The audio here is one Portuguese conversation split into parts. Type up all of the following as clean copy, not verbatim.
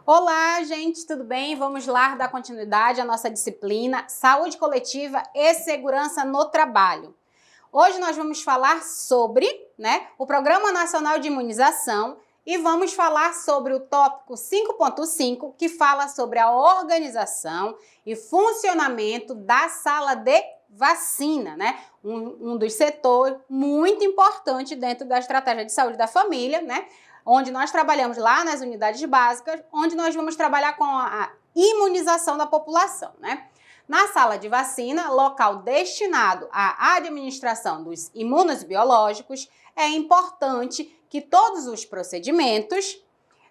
Olá, gente, tudo bem? Vamos lá dar continuidade à nossa disciplina Saúde Coletiva e Segurança no Trabalho. Hoje nós vamos falar sobre, o Programa Nacional de Imunização e vamos falar sobre o tópico 5.5, que fala sobre a organização e funcionamento da sala de vacina, um dos setores muito importante dentro da estratégia de saúde da família, onde nós trabalhamos lá nas unidades básicas, onde nós vamos trabalhar com a imunização da população, Na sala de vacina, local destinado à administração dos imunos biológicos, é importante que todos os procedimentos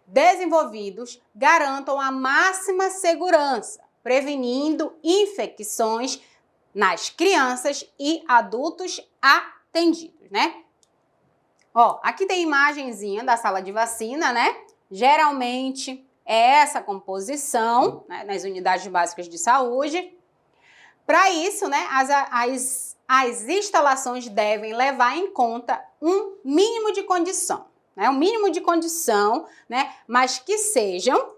desenvolvidos garantam a máxima segurança, prevenindo infecções nas crianças e adultos atendidos, Aqui tem a imagenzinha da sala de vacina, Geralmente é essa composição, nas unidades básicas de saúde. Para isso, as instalações devem levar em conta um mínimo de condição, mas que sejam,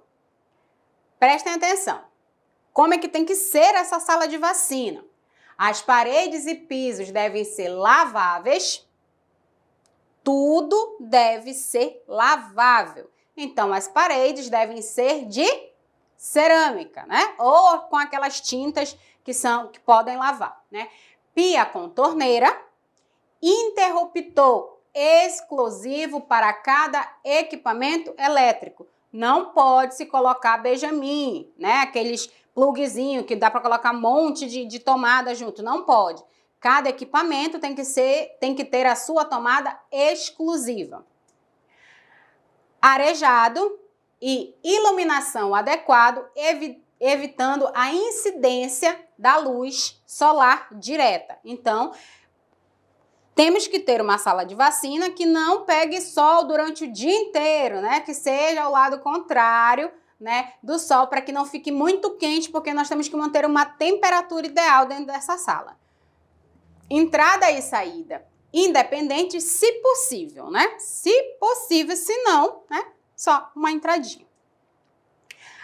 prestem atenção, como é que tem que ser essa sala de vacina? As paredes e pisos devem ser laváveis. Tudo deve ser lavável. Então, as paredes devem ser de cerâmica, Ou com aquelas tintas que podem lavar, Pia com torneira, interruptor exclusivo para cada equipamento elétrico. Não pode se colocar Benjamin, Aqueles plugzinho que dá para colocar um monte de tomada junto. Não pode. Cada equipamento tem que ter a sua tomada exclusiva. Arejado e iluminação adequado, evitando a incidência da luz solar direta. Então, temos que ter uma sala de vacina que não pegue sol durante o dia inteiro, Que seja ao lado contrário, do sol, para que não fique muito quente, porque nós temos que manter uma temperatura ideal dentro dessa sala. Entrada e saída independente, se possível, Se possível, se não, só uma entradinha.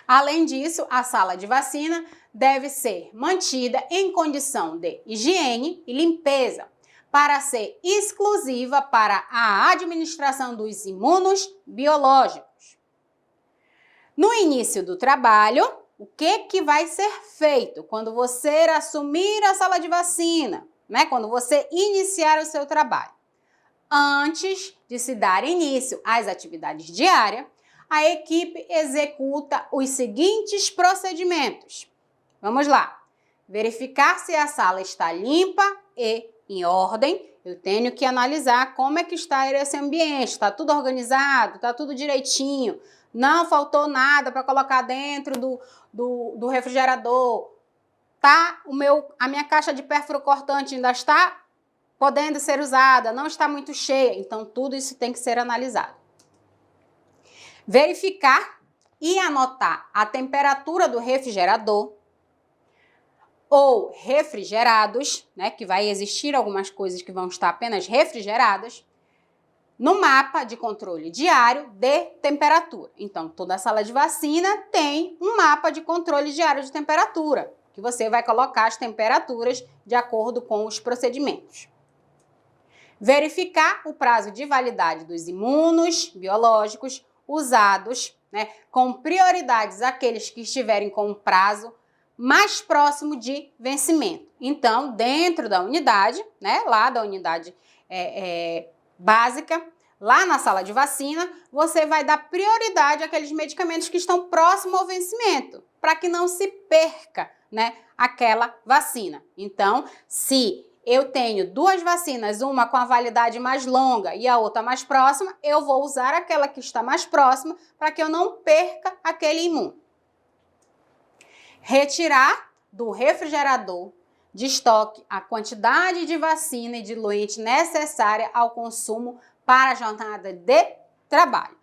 Além disso, a sala de vacina deve ser mantida em condição de higiene e limpeza, para ser exclusiva para a administração dos imunos biológicos. No início do trabalho, o que vai ser feito quando você assumir a sala de vacina? Quando você iniciar o seu trabalho. Antes de se dar início às atividades diárias, a equipe executa os seguintes procedimentos. Vamos lá. Verificar se a sala está limpa e em ordem. Eu tenho que analisar como é que está esse ambiente. Está tudo organizado? Está tudo direitinho? Não faltou nada para colocar dentro do refrigerador? A minha caixa de pérfuro cortante ainda está podendo ser usada, não está muito cheia. Então, tudo isso tem que ser analisado. Verificar e anotar a temperatura do refrigerador ou refrigerados, que vai existir algumas coisas que vão estar apenas refrigeradas, no mapa de controle diário de temperatura. Então, toda a sala de vacina tem um mapa de controle diário de temperatura, que você vai colocar as temperaturas de acordo com os procedimentos. Verificar o prazo de validade dos imunos biológicos usados, com prioridades aqueles que estiverem com um prazo mais próximo de vencimento. Então, dentro da unidade, lá da unidade básica, lá na sala de vacina, você vai dar prioridade àqueles medicamentos que estão próximos ao vencimento, para que não se perca, aquela vacina. Então, se eu tenho duas vacinas, uma com a validade mais longa e a outra mais próxima, eu vou usar aquela que está mais próxima para que eu não perca aquele imuno. Retirar do refrigerador de estoque a quantidade de vacina e diluente necessária ao consumo para a jornada de trabalho.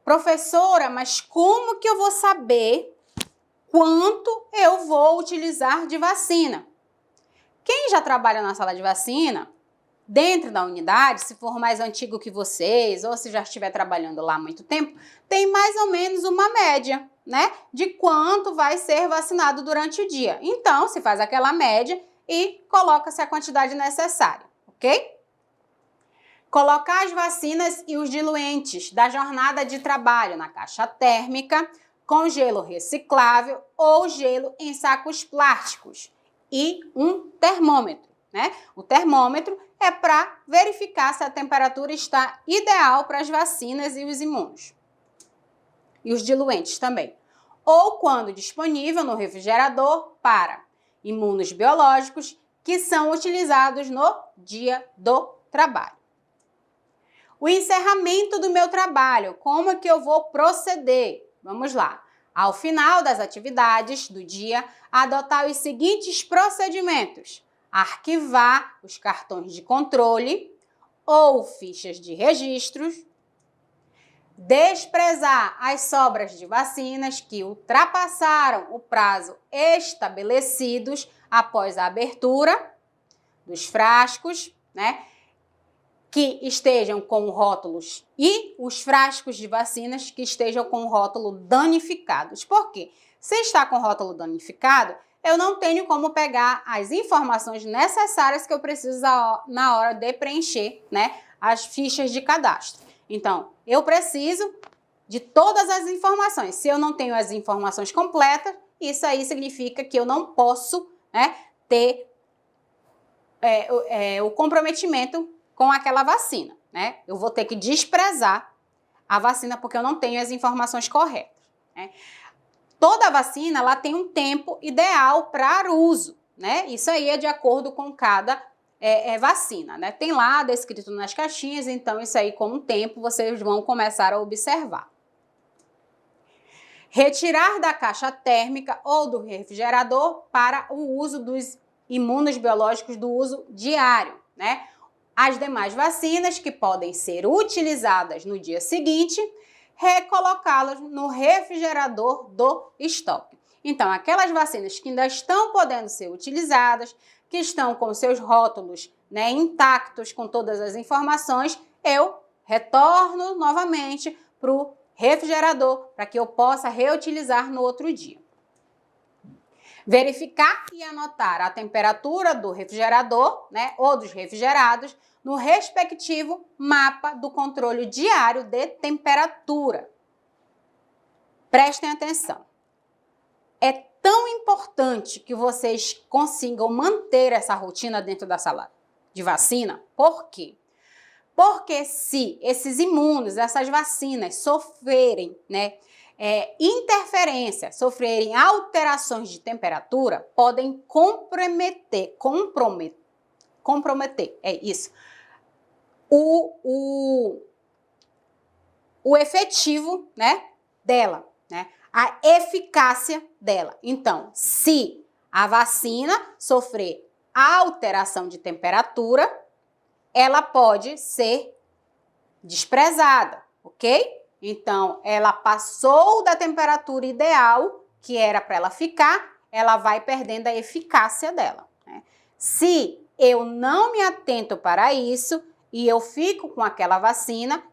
Professora, mas como que eu vou saber quanto eu vou utilizar de vacina? Quem já trabalha na sala de vacina dentro da unidade, se for mais antigo que vocês, ou se já estiver trabalhando lá há muito tempo, tem mais ou menos uma média, né, de quanto vai ser vacinado durante o dia. Então, se faz aquela média e coloca-se a quantidade necessária, ok? Colocar as vacinas e os diluentes da jornada de trabalho na caixa térmica, com gelo reciclável ou gelo em sacos plásticos e um termômetro, né? O termômetro é para verificar se a temperatura está ideal para as vacinas e os imunos. E os diluentes também. Ou, quando disponível, no refrigerador para imunos biológicos que são utilizados no dia do trabalho. O encerramento do meu trabalho, como é que eu vou proceder? Vamos lá. Ao final das atividades do dia, adotar os seguintes procedimentos: arquivar os cartões de controle ou fichas de registros, desprezar as sobras de vacinas que ultrapassaram o prazo estabelecidos após a abertura dos frascos, né? Que estejam com rótulos, e os frascos de vacinas que estejam com o rótulo danificados. Por quê? Se está com rótulo danificado, eu não tenho como pegar as informações necessárias que eu preciso na hora de preencher, né, as fichas de cadastro. Então, eu preciso de todas as informações. Se eu não tenho as informações completas, isso aí significa que eu não posso, né, ter o comprometimento com aquela vacina, né? Eu vou ter que desprezar a vacina porque eu não tenho as informações corretas, né? Toda vacina, ela tem um tempo ideal para uso, né? Isso aí é de acordo com cada vacina, né? Tem lá descrito nas caixinhas, então isso aí com o tempo vocês vão começar a observar. Retirar da caixa térmica ou do refrigerador para o uso dos imunos biológicos do uso diário, né? As demais vacinas que podem ser utilizadas no dia seguinte, recolocá-las no refrigerador do estoque. Então, aquelas vacinas que ainda estão podendo ser utilizadas, que estão com seus rótulos, né, intactos, com todas as informações, eu retorno novamente para o refrigerador para que eu possa reutilizar no outro dia. Verificar e anotar a temperatura do refrigerador, né, ou dos refrigerados, no respectivo mapa do controle diário de temperatura. Prestem atenção. É tão importante que vocês consigam manter essa rotina dentro da sala de vacina. Por quê? Porque se esses imunos, essas vacinas sofrerem, né, interferência, sofrerem alterações de temperatura, podem comprometer, o efetivo, né, dela, né, a eficácia dela. Então, se a vacina sofrer alteração de temperatura, ela pode ser desprezada, ok? Então, ela passou da temperatura ideal, que era para ela ficar, ela vai perdendo a eficácia dela, né? Se eu não me atento para isso e eu fico com aquela vacina,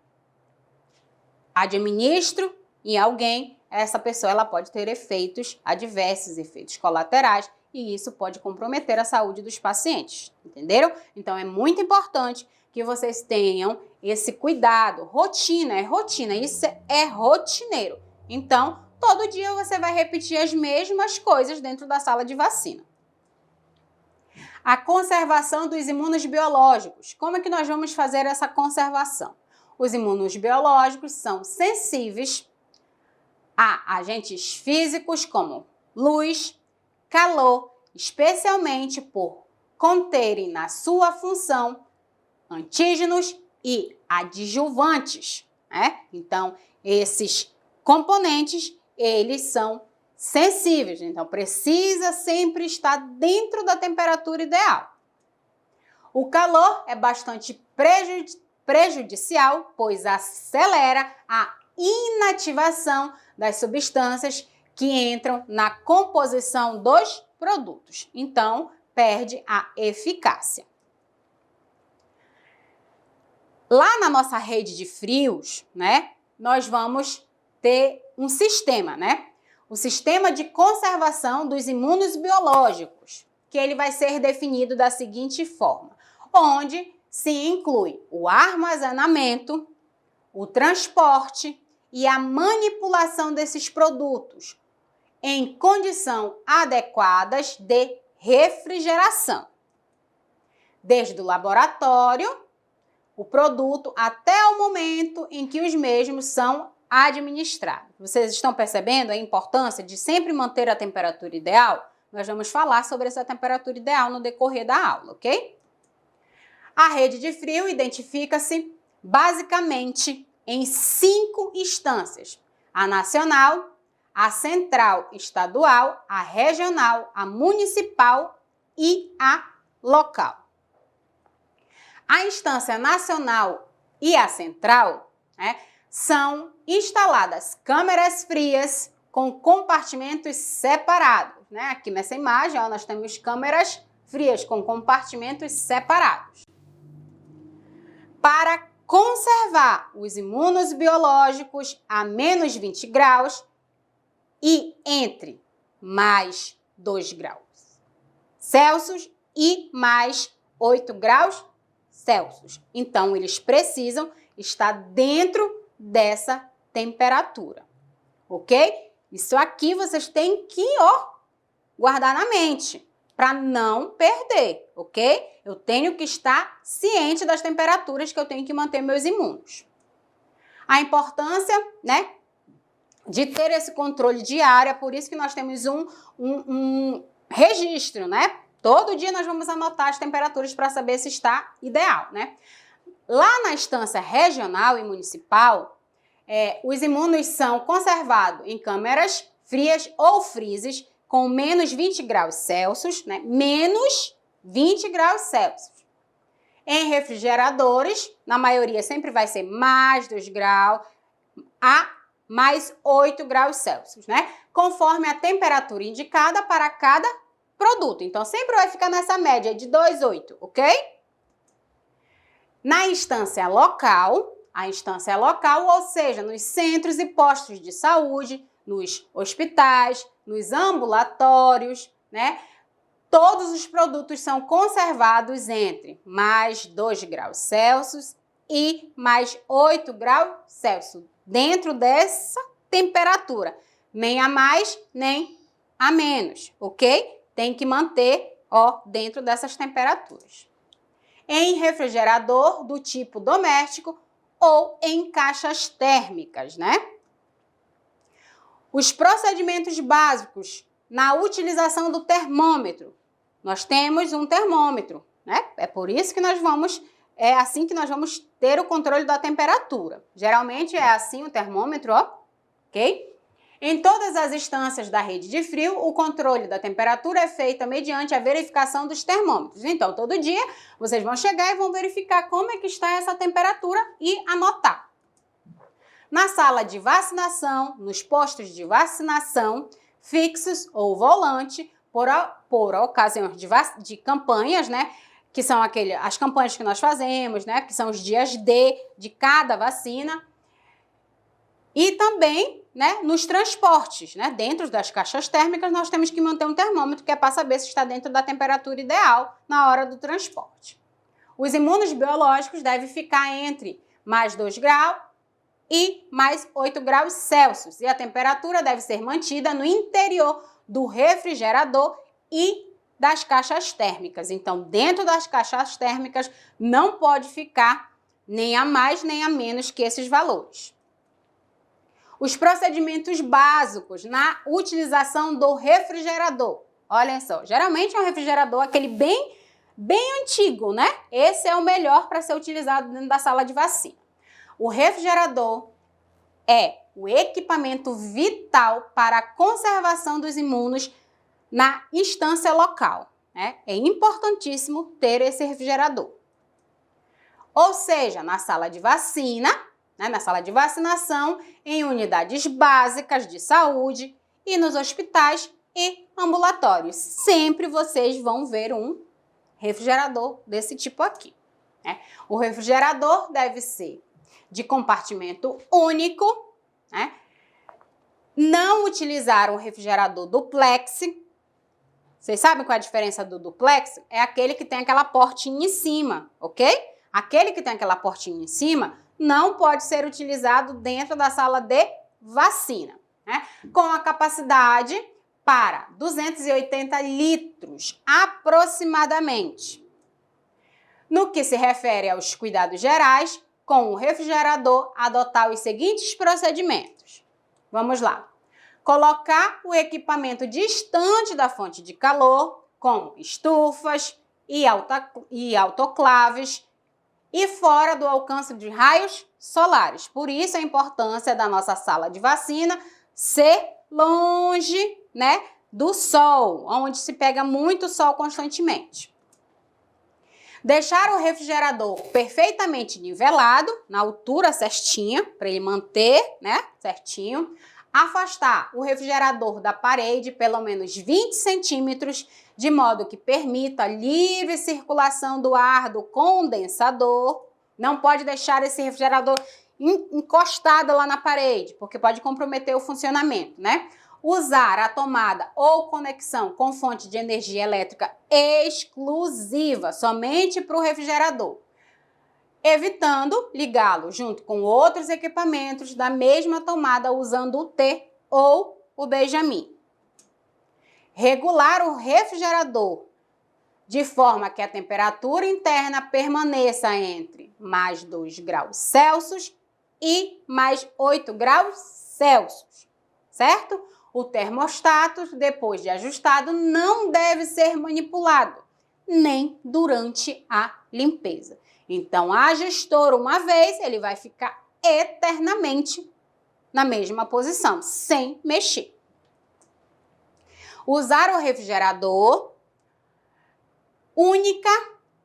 administro em alguém, essa pessoa ela pode ter efeitos adversos, efeitos colaterais, e isso pode comprometer a saúde dos pacientes, entenderam? Então, é muito importante que vocês tenham esse cuidado. Rotina, isso é rotineiro. Então, todo dia você vai repetir as mesmas coisas dentro da sala de vacina. A conservação dos imunos biológicos. Como é que nós vamos fazer essa conservação? Os imunos biológicos são sensíveis a agentes físicos como luz, calor, especialmente por conterem na sua função antígenos e adjuvantes, né? Então, esses componentes, eles são sensíveis, então precisa sempre estar dentro da temperatura ideal. O calor é bastante prejudicial, pois acelera a inativação das substâncias que entram na composição dos produtos. Então, perde a eficácia. nossa rede de frios, né, nós vamos ter um sistema, né? O sistema de conservação dos imunos biológicos, que ele vai ser definido da seguinte forma, onde se inclui o armazenamento, o transporte e a manipulação desses produtos em condição adequadas de refrigeração. Desde o laboratório, o produto, até o momento em que os mesmos são administrados. Vocês estão percebendo a importância de sempre manter a temperatura ideal? Nós vamos falar sobre essa temperatura ideal no decorrer da aula, ok? A rede de frio identifica-se basicamente em 5 instâncias: a nacional, a central estadual, a regional, a municipal e a local. A instância nacional e a central, né, são instaladas câmeras frias com compartimentos separados, né? Aqui nessa imagem, ó, nós temos câmeras frias com compartimentos separados. Para conservar os imunos biológicos a menos 20 graus e entre mais 2 graus Celsius e mais 8 graus Celsius. Então, eles precisam estar dentro dessa temperatura, ok? Isso aqui vocês têm que, guardar na mente, para não perder, ok? Eu tenho que estar ciente das temperaturas que eu tenho que manter meus imunos. A importância, né, de ter esse controle diário, é por isso que nós temos um registro, né? Todo dia nós vamos anotar as temperaturas para saber se está ideal, né? Lá na instância regional e municipal, os imunos são conservados em câmeras frias ou freezers com menos 20 graus Celsius, né? Menos 20 graus Celsius. Em refrigeradores, na maioria sempre vai ser mais 2 graus a mais 8 graus Celsius, né? Conforme a temperatura indicada para cada produto. Então, sempre vai ficar nessa média de 2,8, ok? Na instância local, ou seja, nos centros e postos de saúde, nos hospitais, nos ambulatórios, né? Todos os produtos são conservados entre mais 2 graus Celsius e mais 8 graus Celsius, dentro dessa temperatura, nem a mais, nem a menos, ok? Tem que manter, dentro dessas temperaturas. Em refrigerador do tipo doméstico ou em caixas térmicas, né? Os procedimentos básicos na utilização do termômetro. Nós temos um termômetro, né? É por isso que é assim que nós vamos ter o controle da temperatura. Geralmente é assim o termômetro, ok? Em todas as instâncias da rede de frio, o controle da temperatura é feito mediante a verificação dos termômetros. Então, todo dia, vocês vão chegar e vão verificar como é que está essa temperatura e anotar. Na sala de vacinação, nos postos de vacinação, fixos ou volante, por ocasiões de campanhas, né? Que são as campanhas que nós fazemos, né? Que são os dias D de cada vacina. E também, né, nos transportes, né, dentro das caixas térmicas, nós temos que manter um termômetro, que é para saber se está dentro da temperatura ideal na hora do transporte. Os imunos biológicos devem ficar entre mais 2 graus e mais 8 graus Celsius. E a temperatura deve ser mantida no interior do refrigerador e das caixas térmicas. Então, dentro das caixas térmicas, não pode ficar nem a mais nem a menos que esses valores. Os procedimentos básicos na utilização do refrigerador. Olhem só, geralmente é um refrigerador aquele bem antigo, né? Esse é o melhor para ser utilizado dentro da sala de vacina. O refrigerador é o equipamento vital para a conservação dos imunos na instância local, né? É importantíssimo ter esse refrigerador. Ou seja, na sala de vacina, na sala de vacinação, em unidades básicas de saúde e nos hospitais e ambulatórios. Sempre vocês vão ver um refrigerador desse tipo aqui, né? O refrigerador deve ser de compartimento único, né? Não utilizar um refrigerador duplex. Vocês sabem qual é a diferença do duplex? É aquele que tem aquela portinha em cima, ok? Aquele que tem aquela portinha em cima não pode ser utilizado dentro da sala de vacina, né? Com a capacidade para 280 litros aproximadamente. No que se refere aos cuidados gerais, com o refrigerador, adotar os seguintes procedimentos. Vamos lá. Colocar o equipamento distante da fonte de calor, como estufas e autoclaves, e fora do alcance de raios solares. Por isso a importância da nossa sala de vacina ser longe, né, do sol, onde se pega muito sol constantemente. Deixar o refrigerador perfeitamente nivelado, na altura certinha, para ele manter, né, certinho. Afastar o refrigerador da parede pelo menos 20 centímetros, de modo que permita a livre circulação do ar do condensador. Não pode deixar esse refrigerador encostado lá na parede, porque pode comprometer o funcionamento, né? Usar a tomada ou conexão com fonte de energia elétrica exclusiva, somente para o refrigerador, evitando ligá-lo junto com outros equipamentos da mesma tomada usando o T ou o Benjamin. Regular o refrigerador de forma que a temperatura interna permaneça entre mais 2 graus Celsius e mais 8 graus Celsius, certo? O termostato, depois de ajustado, não deve ser manipulado, nem durante a limpeza. Então, ajustou uma vez, ele vai ficar eternamente na mesma posição, sem mexer. Usar o refrigerador única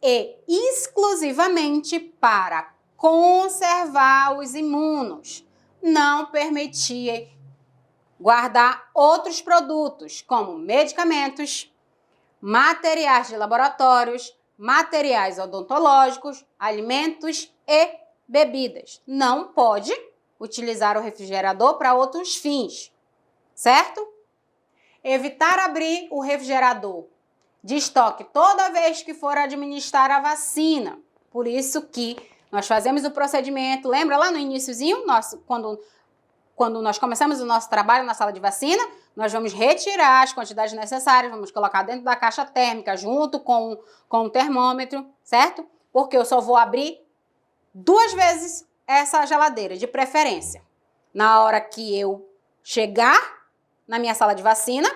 e exclusivamente para conservar os imunos. Não permitir guardar outros produtos, como medicamentos, materiais de laboratórios, materiais odontológicos, alimentos e bebidas. Não pode utilizar o refrigerador para outros fins, certo? Evitar abrir o refrigerador de estoque toda vez que for administrar a vacina. Por isso que nós fazemos o procedimento, lembra lá no iniciozinho, quando nós começamos o nosso trabalho na sala de vacina, nós vamos retirar as quantidades necessárias, vamos colocar dentro da caixa térmica junto com o termômetro, certo? Porque eu só vou abrir 2 vezes essa geladeira, de preferência. Na hora que eu chegar na minha sala de vacina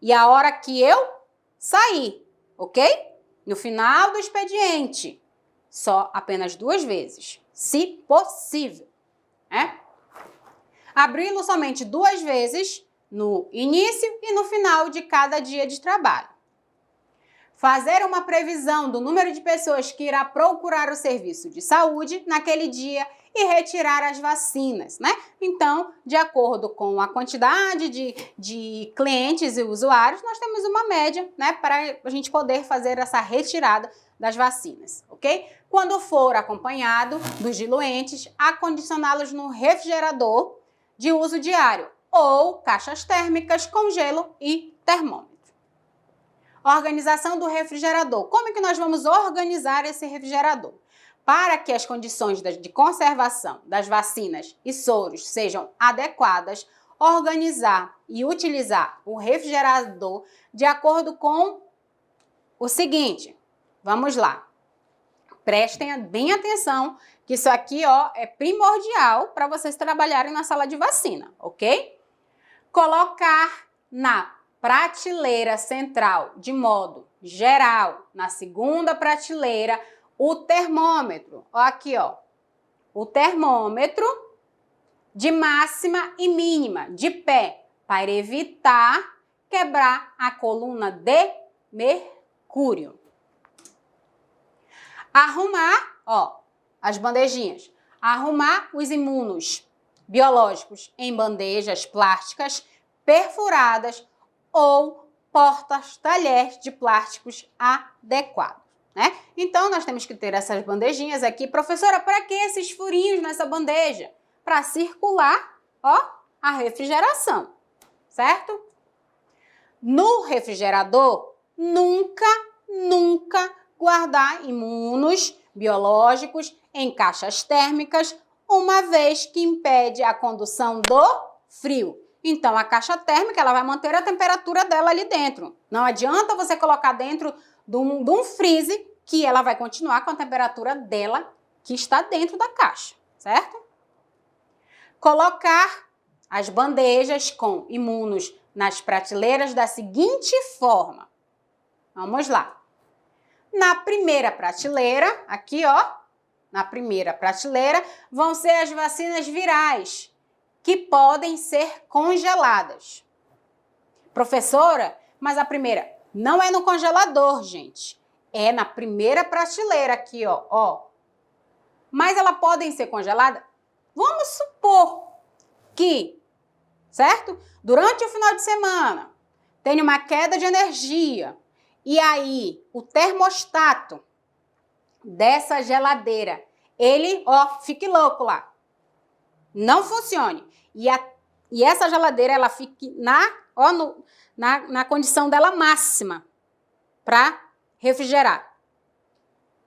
e a hora que eu sair, ok? No final do expediente, só apenas 2 vezes, se possível, né? Abri-lo somente 2 vezes no início e no final de cada dia de trabalho. Fazer uma previsão do número de pessoas que irá procurar o serviço de saúde naquele dia e retirar as vacinas, né? Então, de acordo com a quantidade de clientes e usuários, nós temos uma média, né, para a gente poder fazer essa retirada das vacinas, ok? Quando for acompanhado dos diluentes, acondicioná-los no refrigerador de uso diário ou caixas térmicas com gelo e termômetro. Organização do refrigerador. Como é que nós vamos organizar esse refrigerador? Para que as condições de conservação das vacinas e soros sejam adequadas, organizar e utilizar o refrigerador de acordo com o seguinte. Vamos lá. Prestem bem atenção que isso aqui, ó, é primordial para vocês trabalharem na sala de vacina, ok? Colocar na prateleira central, de modo geral, na segunda prateleira, o termômetro. Ó, aqui, ó, o termômetro de máxima e mínima, de pé, para evitar quebrar a coluna de mercúrio. Arrumar, ó, as bandejinhas. Arrumar os imunos biológicos em bandejas plásticas perfuradas ou portas-talheres de plásticos adequados, né? Então, nós temos que ter essas bandejinhas aqui. Professora, para que esses furinhos nessa bandeja? Para circular, ó, a refrigeração, certo? No refrigerador, nunca guardar imunos biológicos em caixas térmicas, uma vez que impede a condução do frio. Então, a caixa térmica ela vai manter a temperatura dela ali dentro. Não adianta você colocar dentro de um freezer que ela vai continuar com a temperatura dela que está dentro da caixa, certo? Colocar as bandejas com imunos nas prateleiras da seguinte forma. Vamos lá. Na primeira prateleira, aqui ó, na primeira prateleira, vão ser as vacinas virais, que podem ser congeladas. Professora, mas a primeira não é no congelador, gente. É na primeira prateleira aqui, ó. Mas elas podem ser congeladas? Vamos supor que, certo? Durante o final de semana, tem uma queda de energia e aí o termostato dessa geladeira, ele, ó, fique louco lá. Não funcione. E essa geladeira, ela fique na condição dela máxima para refrigerar.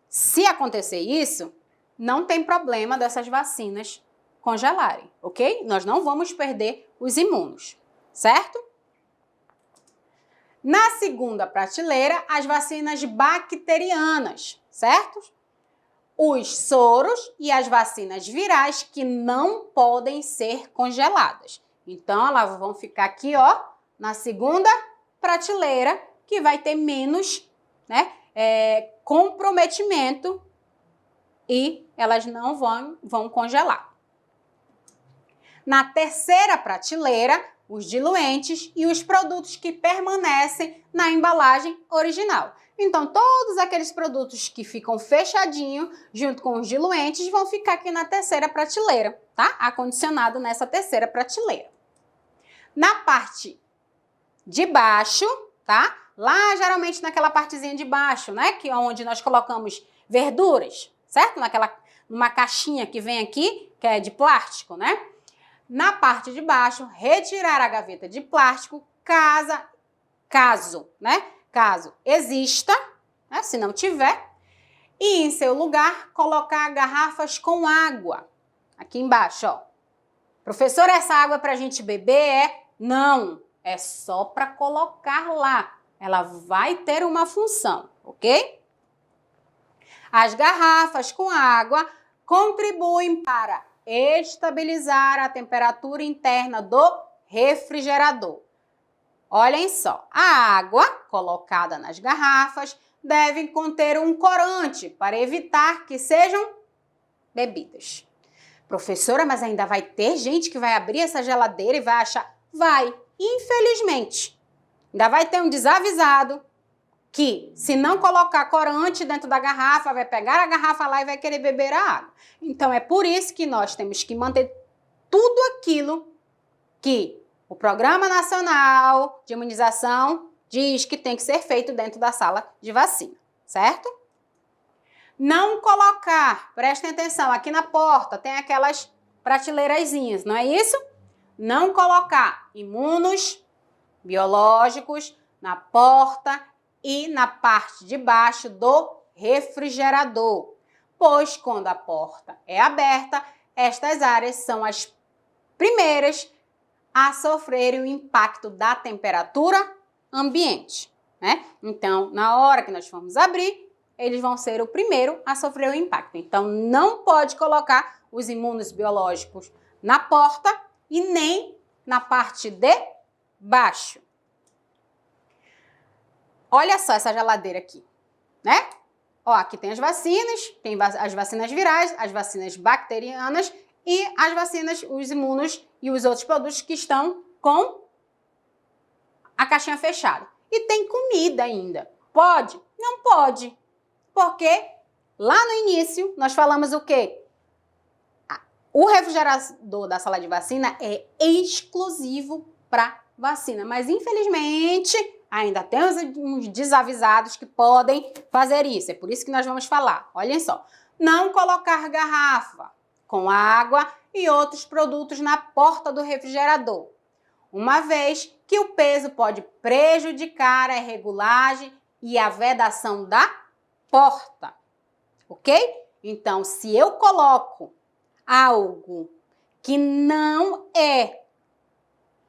Se acontecer isso, não tem problema dessas vacinas congelarem, ok? Nós não vamos perder os imunos, certo? Na segunda prateleira, as vacinas bacterianas, certo? Os soros e as vacinas virais que não podem ser congeladas. Então, elas vão ficar aqui, ó, na segunda prateleira, que vai ter menos, né, comprometimento e elas não vão congelar. Na terceira prateleira, os diluentes e os produtos que permanecem na embalagem original. Então, todos aqueles produtos que ficam fechadinhos, junto com os diluentes, vão ficar aqui na terceira prateleira, tá? Acondicionado nessa terceira prateleira. Na parte de baixo, tá? Lá, geralmente, naquela partezinha de baixo, né? Que é onde nós colocamos verduras, certo? Numa caixinha que vem aqui, que é de plástico, né? Na parte de baixo, retirar a gaveta de plástico, caso exista, né, se não tiver, e em seu lugar, colocar garrafas com água. Aqui embaixo, ó. Professora, essa água é para a gente beber? Não, é só para colocar lá. Ela vai ter uma função, ok? As garrafas com água contribuem para estabilizar a temperatura interna do refrigerador. Olhem só, a água colocada nas garrafas deve conter um corante para evitar que sejam bebidas. Professora, mas ainda vai ter gente que vai abrir essa geladeira e vai achar... Vai, infelizmente. Ainda vai ter um desavisado que, se não colocar corante dentro da garrafa, vai pegar a garrafa lá e vai querer beber a água. Então, é por isso que nós temos que manter tudo aquilo que o Programa Nacional de Imunização diz que tem que ser feito dentro da sala de vacina, certo? Não colocar, prestem atenção, aqui na porta tem aquelas prateleirazinhas, não é isso? Não colocar imunos biológicos na porta e na parte de baixo do refrigerador, pois quando a porta é aberta, estas áreas são as primeiras a sofrerem o impacto da temperatura ambiente, né? Então, na hora que nós formos abrir, eles vão ser o primeiro a sofrer o impacto. Então, não pode colocar os imunos biológicos na porta e nem na parte de baixo. Olha só essa geladeira aqui, né? Ó, aqui tem as vacinas, tem as vacinas virais, as vacinas bacterianas e as vacinas, os imunos e os outros produtos que estão com a caixinha fechada. E tem comida ainda. Pode? Não pode. Porque lá no início nós falamos o quê? O refrigerador da sala de vacina é exclusivo para vacina. Mas infelizmente ainda temos uns desavisados que podem fazer isso. É por isso que nós vamos falar. Olhem só. Não colocar garrafa com água e outros produtos na porta do refrigerador, uma vez que o peso pode prejudicar a regulagem e a vedação da porta, ok? Então, se eu coloco algo que não é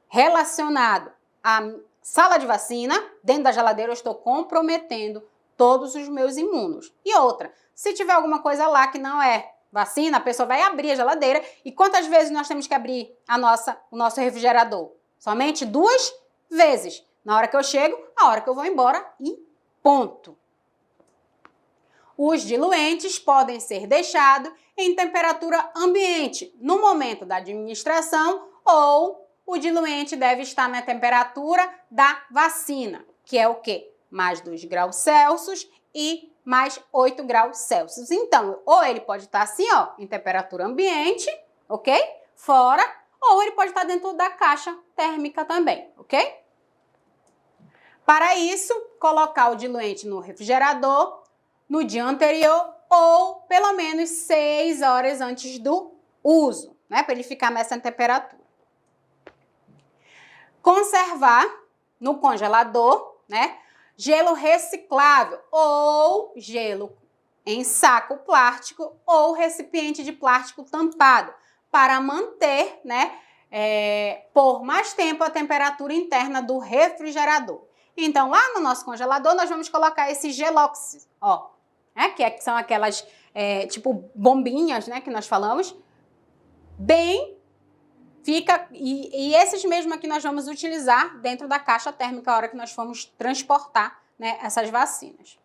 relacionado à sala de vacina, dentro da geladeira eu estou comprometendo todos os meus imunos. E outra, se tiver alguma coisa lá que não é vacina, a pessoa vai abrir a geladeira. E quantas vezes nós temos que abrir o nosso refrigerador? Somente 2 vezes. Na hora que eu chego, a hora que eu vou embora e ponto. Os diluentes podem ser deixados em temperatura ambiente no momento da administração ou o diluente deve estar na temperatura da vacina, que é o quê? Mais 2 graus Celsius e mais 8 graus Celsius. Então, ou ele pode estar assim, ó, em temperatura ambiente, ok? Fora, ou ele pode estar dentro da caixa térmica também, ok? Para isso, colocar o diluente no refrigerador no dia anterior ou pelo menos 6 horas antes do uso, né? Para ele ficar nessa temperatura. Conservar no congelador, né? Gelo reciclável ou gelo em saco plástico ou recipiente de plástico tampado para manter, né, por mais tempo a temperatura interna do refrigerador. Então, lá no nosso congelador, nós vamos colocar esse gelox, ó, né, que são aquelas, tipo, bombinhas, né, que nós falamos, bem... E esses mesmos aqui nós vamos utilizar dentro da caixa térmica a hora que nós formos transportar, né, essas vacinas.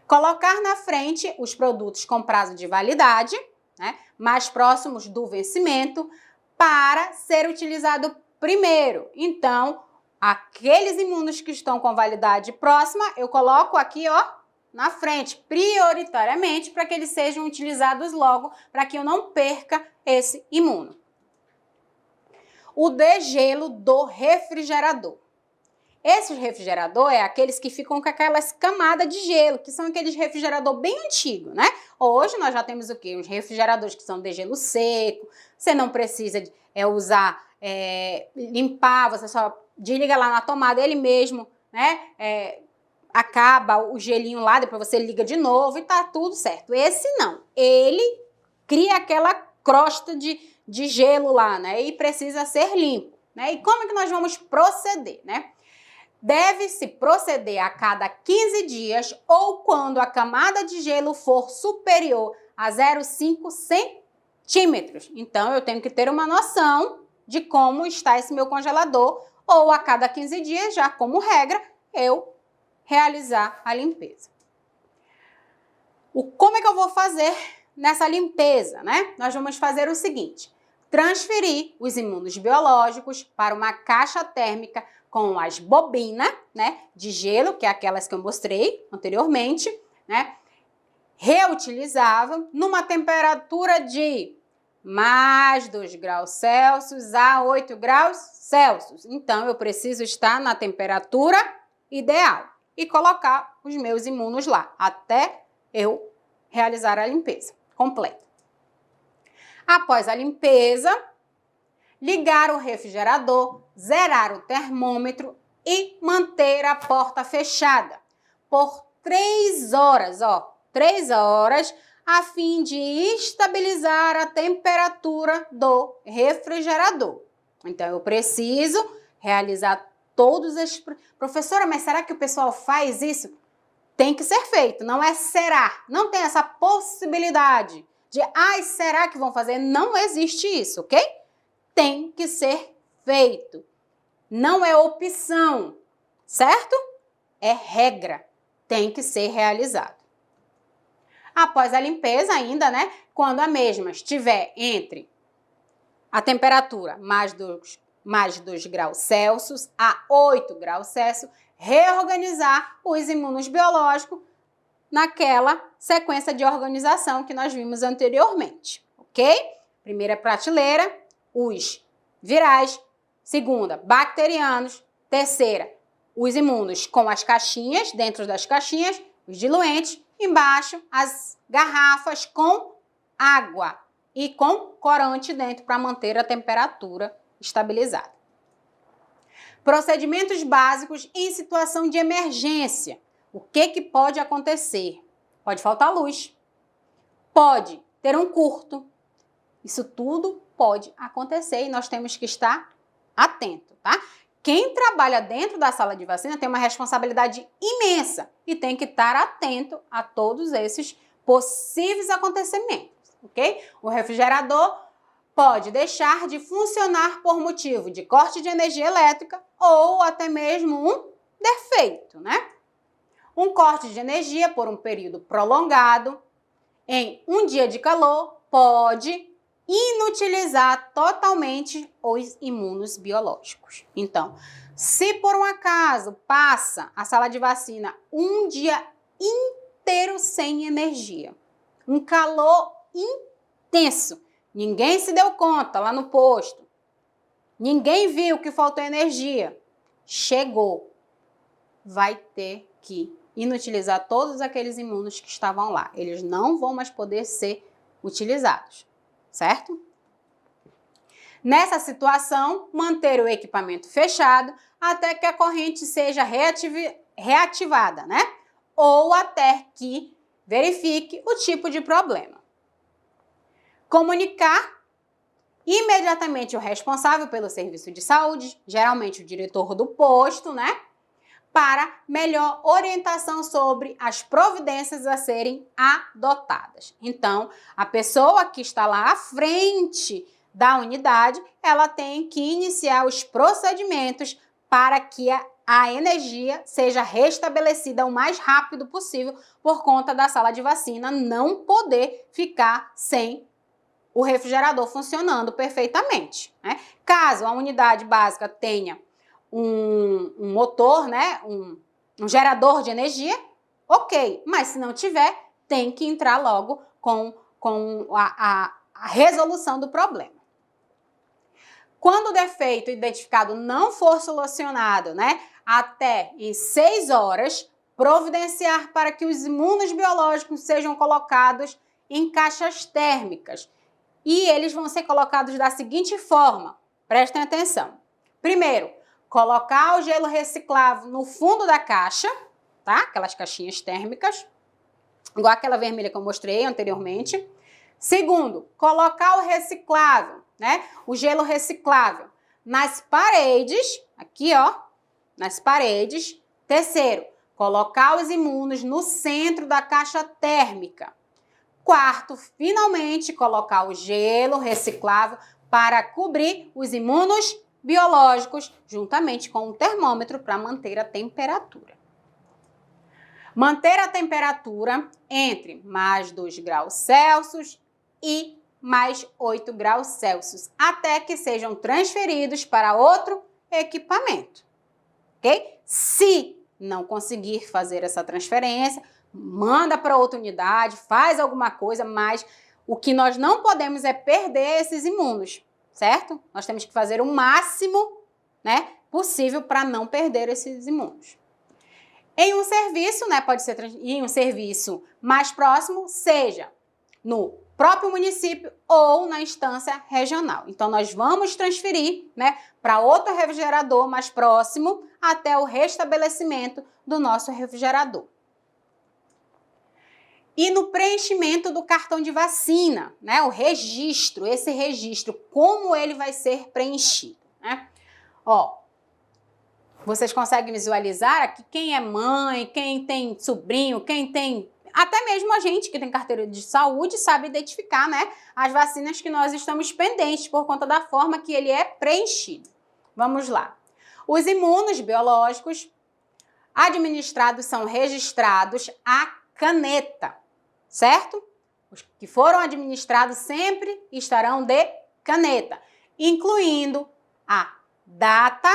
Colocar na frente os produtos com prazo de validade, né, mais próximos do vencimento, para ser utilizado primeiro. Então, aqueles imunos que estão com validade próxima, eu coloco aqui, ó, na frente, prioritariamente, para que eles sejam utilizados logo, para que eu não perca esse imuno. O degelo do refrigerador. Esse refrigerador é aqueles que ficam com aquelas camadas de gelo, que são aqueles refrigerador bem antigos, né? Hoje nós já temos o quê? Os refrigeradores que são de gelo seco, você não precisa limpar, você só desliga lá na tomada, ele mesmo, né? Acaba o gelinho lá, depois você liga de novo e tá tudo certo. Esse não, ele cria aquela crosta de gelo lá, né? E precisa ser limpo, né? E como é que nós vamos proceder, né? Deve-se proceder a cada 15 dias ou quando a camada de gelo for superior a 0,5 centímetros. Então, eu tenho que ter uma noção de como está esse meu congelador ou a cada 15 dias, já como regra, eu realizar a limpeza. Como é que eu vou fazer nessa limpeza, né? Nós vamos fazer o seguinte: transferir os imunos biológicos para uma caixa térmica com as bobinas, né, de gelo, que é aquelas que eu mostrei anteriormente, né, reutilizável numa temperatura de mais 2 graus Celsius a 8 graus Celsius. Então, eu preciso estar na temperatura ideal e colocar os meus imunos lá, até eu realizar a limpeza completa. Após a limpeza, ligar o refrigerador, zerar o termômetro e manter a porta fechada por 3 horas, ó, 3 horas, a fim de estabilizar a temperatura do refrigerador. Então, eu preciso realizar todos esses... Professora, mas será que o pessoal faz isso? Tem que ser feito, não é será. Não tem essa possibilidade de, será que vão fazer? Não existe isso, ok? Tem que ser feito. Não é opção, certo? É regra. Tem que ser realizado. Após a limpeza ainda, né? Quando a mesma estiver entre a temperatura mais 2 graus Celsius a 8 graus Celsius, reorganizar os imunos biológicos naquela sequência de organização que nós vimos anteriormente, ok? Primeira prateleira, os virais. Segunda, bacterianos. Terceira, os imunos com as caixinhas, dentro das caixinhas, os diluentes, embaixo as garrafas com água e com corante dentro para manter a temperatura estabilizada. Procedimentos básicos em situação de emergência. O que pode acontecer? Pode faltar luz, pode ter um curto. Isso tudo pode acontecer e nós temos que estar atento, tá? Quem trabalha dentro da sala de vacina tem uma responsabilidade imensa e tem que estar atento a todos esses possíveis acontecimentos, ok? O refrigerador pode deixar de funcionar por motivo de corte de energia elétrica ou até mesmo um defeito, né? Um corte de energia por um período prolongado em um dia de calor pode inutilizar totalmente os imunos biológicos. Então, se por um acaso passa a sala de vacina um dia inteiro sem energia, um calor intenso, ninguém se deu conta lá no posto, ninguém viu que faltou energia, chegou, vai ter que inutilizar todos aqueles imunos que estavam lá. Eles não vão mais poder ser utilizados, certo? Nessa situação, manter o equipamento fechado até que a corrente seja reativada, né? Ou até que verifique o tipo de problema. Comunicar imediatamente o responsável pelo serviço de saúde, geralmente o diretor do posto, né? Para melhor orientação sobre as providências a serem adotadas. Então, a pessoa que está lá à frente da unidade, ela tem que iniciar os procedimentos para que a energia seja restabelecida o mais rápido possível por conta da sala de vacina não poder ficar sem o refrigerador funcionando perfeitamente, né? Caso a unidade básica tenha um motor, né, um gerador de energia, ok, mas se não tiver, tem que entrar logo com a resolução do problema. Quando o defeito identificado não for solucionado, né, até em 6 horas, providenciar para que os imunos biológicos sejam colocados em caixas térmicas. E eles vão ser colocados da seguinte forma, prestem atenção. Primeiro, colocar o gelo reciclável no fundo da caixa, tá? Aquelas caixinhas térmicas, igual aquela vermelha que eu mostrei anteriormente. Segundo, colocar o reciclável, né? O gelo reciclável nas paredes, aqui ó, nas paredes. Terceiro, colocar os imunos no centro da caixa térmica. Quarto, finalmente, colocar o gelo reciclável para cobrir os imunos biológicos, juntamente com o termômetro para manter a temperatura. Manter a temperatura entre mais 2 graus Celsius e mais 8 graus Celsius, até que sejam transferidos para outro equipamento, ok? Se não conseguir fazer essa transferência, manda para outra unidade, faz alguma coisa, mas o que nós não podemos é perder esses imunos, certo? Nós temos que fazer o máximo, né, possível para não perder esses imunos. Em um serviço, né, pode ser em um serviço mais próximo, seja no próprio município ou na instância regional. Então, nós vamos transferir, né, para outro refrigerador mais próximo até o restabelecimento do nosso refrigerador. E no preenchimento do cartão de vacina, né, o registro, esse registro, como ele vai ser preenchido, né? Ó, vocês conseguem visualizar aqui quem é mãe, quem tem sobrinho, quem tem... Até mesmo a gente que tem carteira de saúde sabe identificar, né, as vacinas que nós estamos pendentes por conta da forma que ele é preenchido. Vamos lá. Os imunos biológicos administrados são registrados à caneta, certo? Os que foram administrados sempre estarão de caneta, incluindo a data,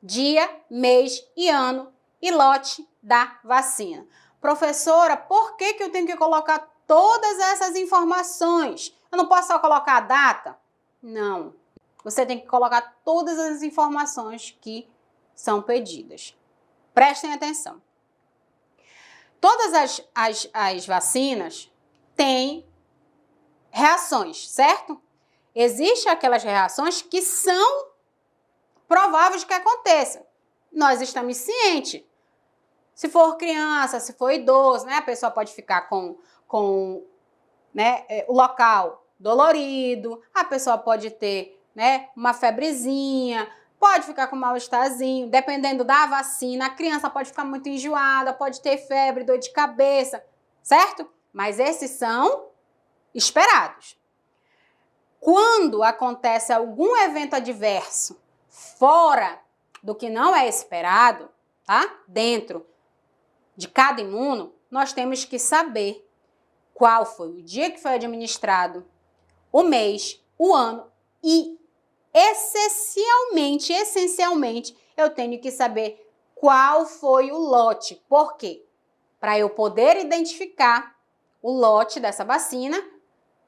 dia, mês e ano e lote da vacina. Professora, por que eu tenho que colocar todas essas informações? Eu não posso só colocar a data? Não. Você tem que colocar todas as informações que são pedidas. Prestem atenção. Todas as vacinas têm reações, certo? Existem aquelas reações que são prováveis que aconteçam. Nós estamos cientes. Se for criança, se for idoso, né, a pessoa pode ficar com né, o local dolorido, a pessoa pode ter, né, uma febrezinha, pode ficar com mal-estarzinho, dependendo da vacina, a criança pode ficar muito enjoada, pode ter febre, dor de cabeça, certo? Mas esses são esperados. Quando acontece algum evento adverso fora do que não é esperado, tá? Dentro de cada imuno, nós temos que saber qual foi o dia que foi administrado, o mês, o ano e, essencialmente, eu tenho que saber qual foi o lote. Por quê? Para eu poder identificar o lote dessa vacina,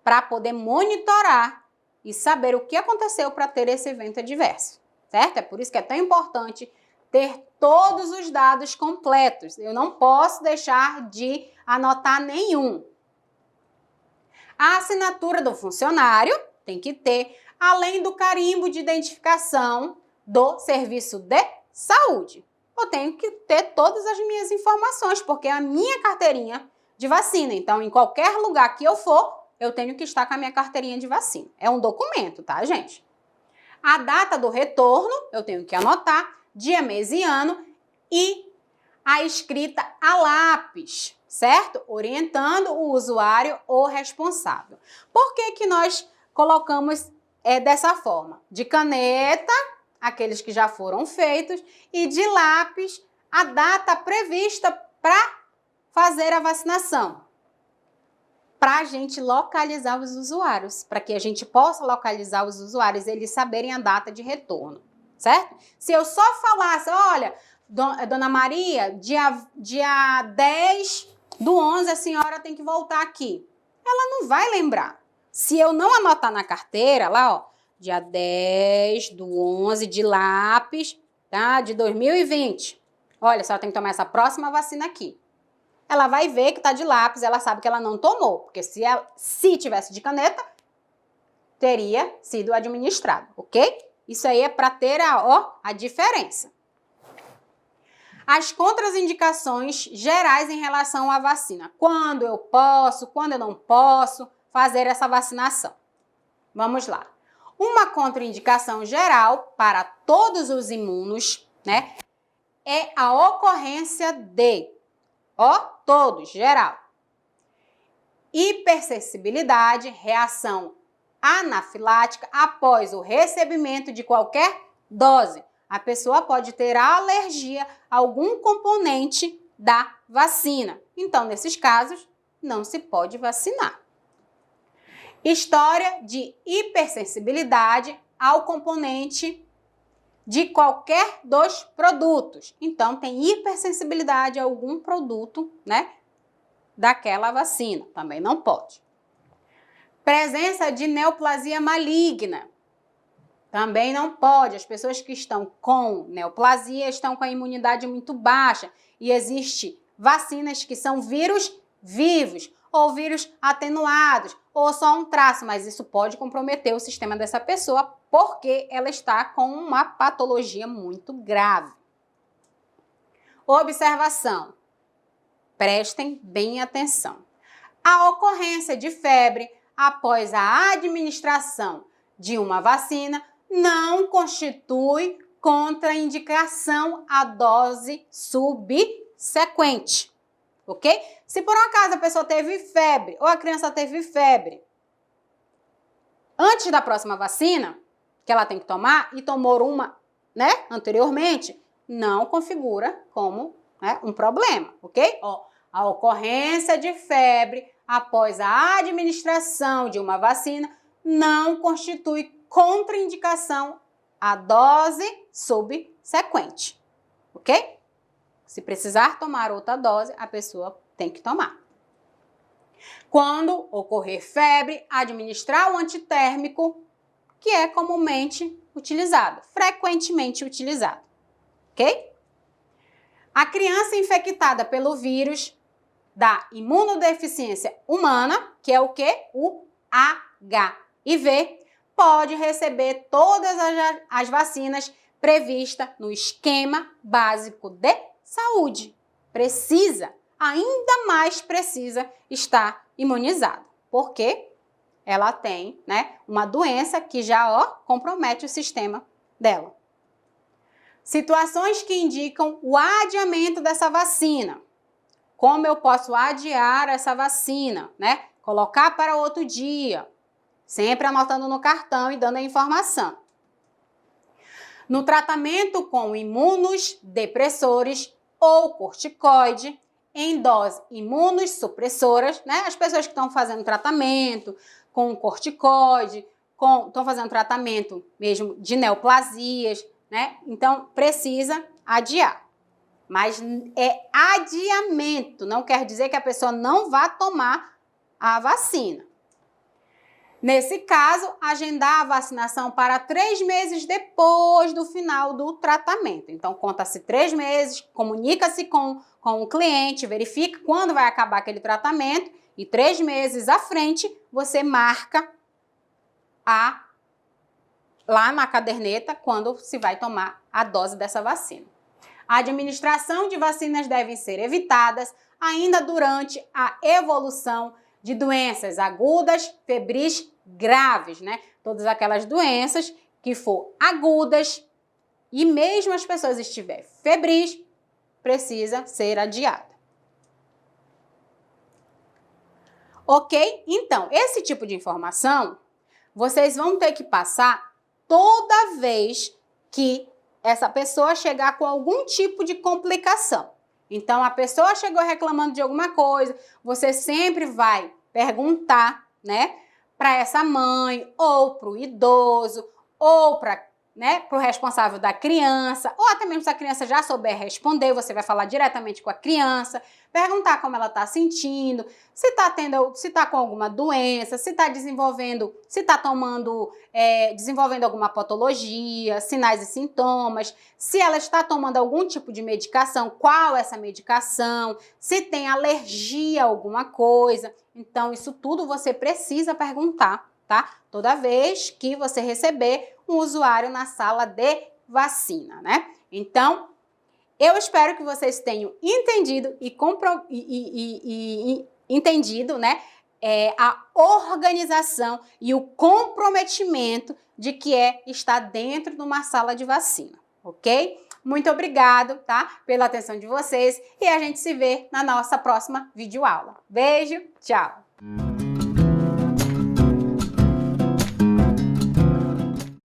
para poder monitorar e saber o que aconteceu para ter esse evento adverso, certo? É por isso que é tão importante ter todos os dados completos. Eu não posso deixar de anotar nenhum. A assinatura do funcionário tem que ter, além do carimbo de identificação do serviço de saúde. Eu tenho que ter todas as minhas informações, porque é a minha carteirinha de vacina. Então, em qualquer lugar que eu for, eu tenho que estar com a minha carteirinha de vacina. É um documento, tá, gente? A data do retorno, eu tenho que anotar, dia, mês e ano, e a escrita a lápis, certo? Orientando o usuário ou responsável. Por que que nós colocamos dessa forma? De caneta, aqueles que já foram feitos, e de lápis, a data prevista para fazer a vacinação. Para a gente localizar os usuários, para que a gente possa localizar os usuários, eles saberem a data de retorno, certo? Se eu só falasse, olha, Dona Maria, dia 10/11, a senhora tem que voltar aqui. Ela não vai lembrar. Se eu não anotar na carteira, lá, ó, dia 10/11, de lápis, tá? De 2020. Olha, a senhora tem que tomar essa próxima vacina aqui. Ela vai ver que tá de lápis, ela sabe que ela não tomou, porque se tivesse de caneta, teria sido administrado, ok? Isso aí é para ter a diferença. As contraindicações gerais em relação à vacina. Quando eu posso, quando eu não posso fazer essa vacinação. Vamos lá. Uma contraindicação geral para todos os imunos, né, é a ocorrência de, todos, geral, hipersensibilidade, reação anafilática após o recebimento de qualquer dose. A pessoa pode ter alergia a algum componente da vacina. Então, nesses casos, não se pode vacinar. História de hipersensibilidade ao componente de qualquer dos produtos. Então, tem hipersensibilidade a algum produto, né, daquela vacina. Também não pode. Presença de neoplasia maligna. Também não pode. As pessoas que estão com neoplasia estão com a imunidade muito baixa. E existem vacinas que são vírus vivos, ou vírus atenuados, ou só um traço, mas isso pode comprometer o sistema dessa pessoa porque ela está com uma patologia muito grave. Observação. Prestem bem atenção. A ocorrência de febre após a administração de uma vacina não constitui contraindicação à dose subsequente, ok? Se por um acaso a pessoa teve febre ou a criança teve febre antes da próxima vacina que ela tem que tomar e tomou uma, né, anteriormente, não configura como, né, um problema, ok? A ocorrência de febre após a administração de uma vacina não constitui contraindicação à dose subsequente, ok? Se precisar tomar outra dose, a pessoa tem que tomar. Quando ocorrer febre, administrar o antitérmico, que é comumente utilizado, frequentemente utilizado, ok? A criança infectada pelo vírus da imunodeficiência humana, que é o quê? O HIV, pode receber todas as vacinas previstas no esquema básico de saúde. Precisa, ainda mais precisa estar imunizado, porque ela tem, né, uma doença que já, compromete o sistema dela. Situações que indicam o adiamento dessa vacina. Como eu posso adiar essa vacina, né? Colocar para outro dia, sempre anotando no cartão e dando a informação. No tratamento com imunossupressores ou corticoide, em dose imunossupressoras, né? As pessoas que estão fazendo tratamento com corticoide, estão fazendo tratamento mesmo de neoplasias, né? Então, precisa adiar. Mas é adiamento, não quer dizer que a pessoa não vá tomar a vacina. Nesse caso, agendar a vacinação para 3 meses depois do final do tratamento. Então, conta-se 3 meses, comunica-se com o cliente, verifica quando vai acabar aquele tratamento e 3 meses à frente, você marca lá na caderneta quando se vai tomar a dose dessa vacina. A administração de vacinas devem ser evitadas ainda durante a evolução de doenças agudas, febris graves, né? Todas aquelas doenças que for agudas e mesmo as pessoas estiverem febris, precisa ser adiada. Ok? Então, esse tipo de informação vocês vão ter que passar toda vez que essa pessoa chegar com algum tipo de complicação. Então, a pessoa chegou reclamando de alguma coisa, você sempre vai perguntar, né, para essa mãe, ou para o idoso, ou para, né, o responsável da criança, ou até mesmo se a criança já souber responder, você vai falar diretamente com a criança, perguntar como ela está sentindo, se está com alguma doença, se está desenvolvendo alguma patologia, sinais e sintomas, se ela está tomando algum tipo de medicação, qual é essa medicação, se tem alergia a alguma coisa. Então, isso tudo você precisa perguntar, tá? Toda vez que você receber um usuário na sala de vacina, né? Então, eu espero que vocês tenham entendido entendido, né, a organização e o comprometimento de que é estar dentro de uma sala de vacina, ok? Muito obrigado, tá, pela atenção de vocês e a gente se vê na nossa próxima videoaula. Beijo, tchau!